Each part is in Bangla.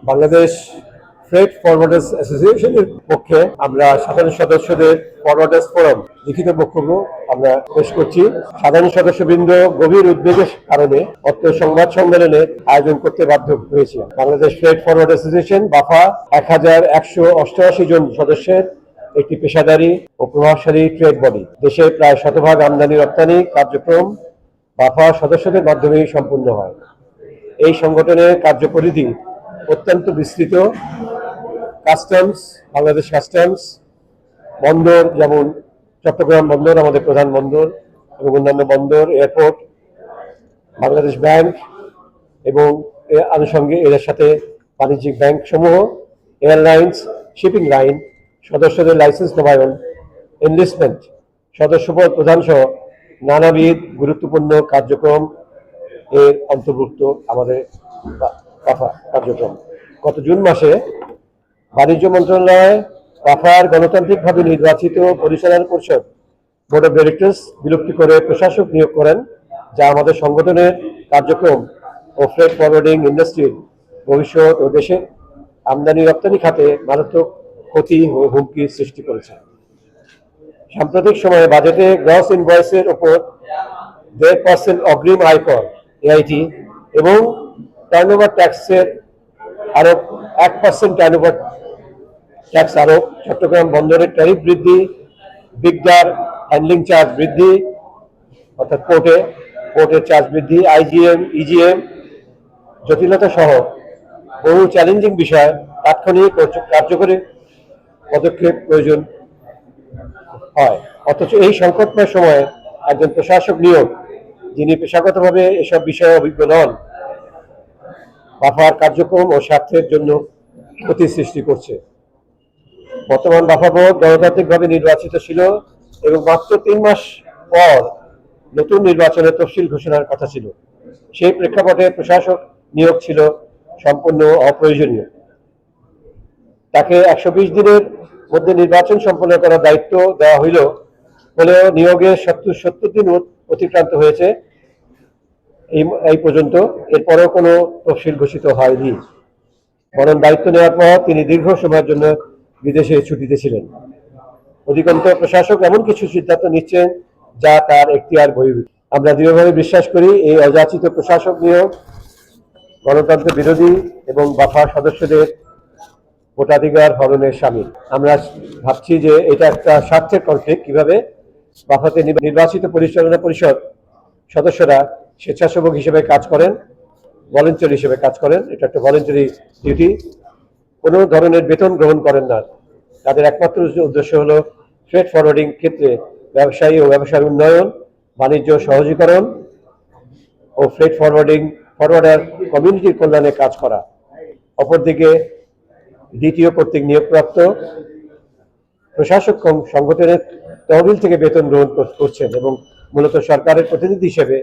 বাংলাদেশ ফ্রেট ফরওয়ার্ডার্স অ্যাসোসিয়েশনের পক্ষে আমরা সাধারণ সদস্যদের ফরওয়ার্ডার্স ফোরাম লিখিত বক্তব্য আমরা পেশ করছি। সাধারণ সদস্যবৃন্দ গভীর উদ্বেগের কারণে অত্র সংবাদ সম্মেলনের আয়োজন করতে বাধ্য হয়েছে। বাংলাদেশ ফ্রেট ফরওয়ার্ড অ্যাসোসিয়েশন বাফা 1188 জন সদস্যের একটি পেশাদারী ও প্রভাবশালী ট্রেড বডি। দেশে প্রায় শতভাগ আমদানি রপ্তানি কার্যক্রম বাফা সদস্যদের মাধ্যমেই সম্পূর্ণ হয়। এই সংগঠনের কার্যপরিধি অত্যন্ত বিস্তৃত। কাস্টমস, বাংলাদেশ কাস্টমস, বন্দর যেমন চট্টগ্রাম বন্দর আমাদের প্রধান বন্দর এবং অন্যান্য বন্দর, এয়ারপোর্ট, বাংলাদেশ ব্যাংক এবং আনুষঙ্গিক এদের সাথে বাণিজ্যিক ব্যাংক সমূহ, এয়ারলাইন্স, শিপিং লাইন, সদস্যদের লাইসেন্স নবায়ন, এনলিস্টমেন্ট, সদস্যপদ প্রদান সহ নানাবিধ গুরুত্বপূর্ণ কার্যক্রম এর অন্তর্ভুক্ত আমাদের বাফা কার্যক্রম। গত জুন মাসে বাণিজ্য মন্ত্রণালয় বাফার গণতান্ত্রিকভাবে নির্বাচিত পরিচালনা পরিষদ বোর্ড অব ডিরেক্টরস বিলুপ্তি করে প্রশাসক নিয়োগ করেন, যা আমাদের সংগঠনের কার্যক্রম ও ফ্রেট ফরওয়ার্ডিং ইন্ডাস্ট্রির ভবিষ্যৎ ও দেশের আমদানি রপ্তানি খাতে মারাত্মক ক্ষতি ও হুমকির সৃষ্টি করেছে। সাম্প্রতিক সময়ে বাজেটে গ্রস ইনভয়েসের ওপর 1.5% অগ্রিম আয়কর এআইটি এবং টার্নওভার ট্যাক্সের আরোপ 1% টার্নওভার ট্যাক্স আরোপ, চট্টগ্রাম বন্দরের ট্যারিফ বৃদ্ধি, বিগদার হ্যান্ডলিং চার্জ বৃদ্ধি অর্থাৎ পোর্টের চার্জ বৃদ্ধি, আইজিএম, ইজিএম জটিলতা সহ বহু চ্যালেঞ্জিং বিষয় তাৎক্ষণিক ও কার্যকরী পদক্ষেপ প্রয়োজন হয়। অথচ এই সংকটময় সময়ে একজন প্রশাসক নিয়োগ, যিনি পেশাগতভাবে এসব বিষয়ে অভিজ্ঞ নন, বাফার কার্যক্রম ও স্বার্থের জন্য ক্ষতি সৃষ্টি করছে। বর্তমান বাফা বোর্ড গণতান্ত্রিকভাবে নির্বাচিত ছিল এবং মাত্র 3 মাস পর নতুন নির্বাচনের তফসিল ঘোষণার কথা ছিল। সেই প্রেক্ষাপটে প্রশাসক নিয়োগ ছিল সম্পূর্ণ অপ্রয়োজনীয়। তাকে 120 দিনের মধ্যে নির্বাচন সম্পন্ন করার দায়িত্ব দেওয়া হলেও নিয়োগের 70 দিন অতিক্রান্ত হয়েছে এই পর্যন্ত। এরপরও কোনো তফসিল ঘোষিত হয়নি, বরং দায়িত্ব নেওয়ার পর তিনি দীর্ঘ সময়ের জন্য বিদেশে ছুটিতে ছিলেন। অধিকন্ত প্রশাসক এমন কিছু সিদ্ধান্ত নিচ্ছেন যা তার এখতিয়ার বহির্ভূত। আমরা দৃঢ়ভাবে বিশ্বাস করি এই অযাচিত প্রশাসক নিয়োগ গণতন্ত্র বিরোধী এবং বাফা সদস্যদের ভোটাধিকার হরণের শামিল। আমরা ভাবছি যে এটা একটা স্বার্থের কনফ্লিক্ট। কিভাবে বাফাতে নির্বাচিত পরিচালনা পরিষদ সদস্যরা স্বেচ্ছাসেবক হিসেবে কাজ করেন, ভলেন্টারি হিসেবে কাজ করেন। এটা একটা ভলেন্টারি ডিউটি। কোনো ধরনের বেতন গ্রহণ করেন না। তাদের একমাত্র উদ্দেশ্য হলো ফ্রেট ফরওয়ার্ডিং ক্ষেত্রে ব্যবসায়ী ও ব্যবসার উন্নয়ন, বাণিজ্য সহজীকরণ ও ফ্রেট ফরওয়ার্ডার কমিউনিটির কল্যাণে কাজ করা। অপরদিকে দ্বিতীয় কর্তৃক নিয়োগপ্রাপ্ত প্রশাসক সংগঠনের তহবিল থেকে বেতন গ্রহণ করছেন এবং মূলত সরকারের প্রতিনিধি হিসেবে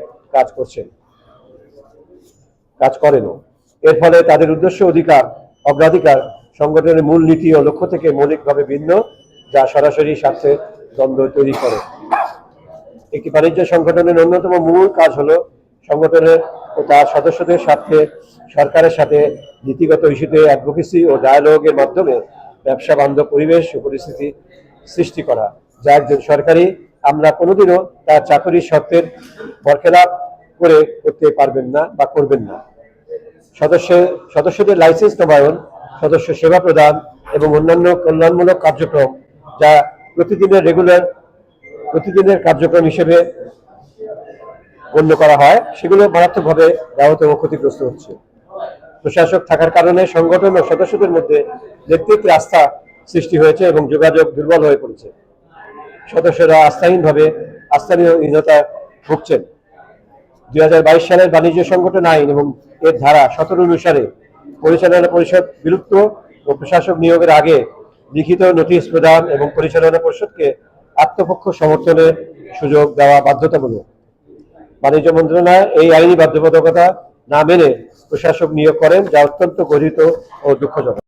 কাজ করেনও। এর ফলে তাদের উদ্দেশ্য অগ্রাধিকার সংগঠনের মূল নীতি ও লক্ষ্য থেকে মৌলিকভাবে ভিন্ন, যা সরাসরি স্বার্থে দ্বন্দ্ব তৈরি করে। একটি বাণিজ্য সংগঠনের অন্যতম মূল কাজ হলো সংগঠনের ও তার সদস্যদের স্বার্থে সরকারের সাথে নীতিগত ইস্যুতে অ্যাডভোকেসি ও ডায়ালগের মাধ্যমে ব্যবসা বান্ধব পরিবেশ ও পরিস্থিতি সৃষ্টি করা, যা একজন সরকারি আমলা কোনোদিনও তার চাকরির শর্তের বরখেলাপ করতে পারবেন না বা করবেন না। সদস্যদের লাইসেন্স নবায়ন, সদস্য সেবা প্রদান এবং অন্যান্য কল্যাণমূলক কার্যক্রম যা প্রতিদিনের কার্যক্রম হিসেবে গণ্য করা হয়, সেগুলো মারাত্মকভাবে ব্যাহত ও ক্ষতিগ্রস্ত হচ্ছে। প্রশাসক থাকার কারণে সংগঠন ও সদস্যদের মধ্যে নেতৃত্বে আস্থা সৃষ্টি হয়েছে এবং যোগাযোগ দুর্বল হয়ে পড়েছে। সদস্যরা আস্থাহীনতা ভুগছেন। 2022 সালের বাণিজ্য সংগঠন আইন এবং এর ধারা 17 অনুসারে পরিচালনা পরিষদ বিলুপ্ত ও প্রশাসক নিয়োগের আগে লিখিত নোটিশ প্রদান এবং পরিচালনা পরিষদকে আত্মপক্ষ সমর্থনের সুযোগ দেওয়া বাধ্যতামূলক। বাণিজ্য মন্ত্রণালয় এই আইনি বাধ্যবাধকতা না মেনে প্রশাসক নিয়োগ করেন, যা অত্যন্ত গর্হিত ও দুঃখজনক।